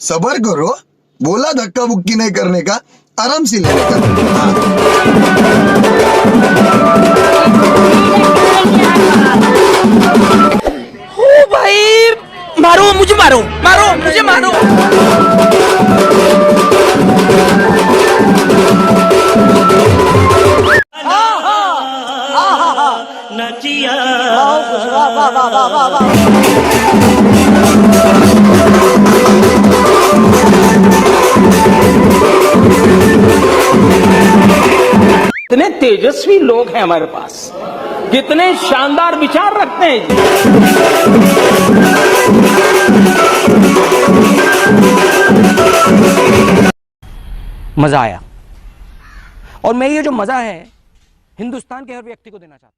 सबर करो, बोला धक्का बुक्की नहीं करने का, आराम से लेने का। हाँ। ओ भाई, मारो मुझे, मारो मारो मुझे, मारो। कितने तेजस्वी लोग हैं हमारे पास, कितने शानदार विचार रखते हैं जी। मजा आया, और मैं ये जो मजा है हिंदुस्तान के हर व्यक्ति को देना चाहता हूं।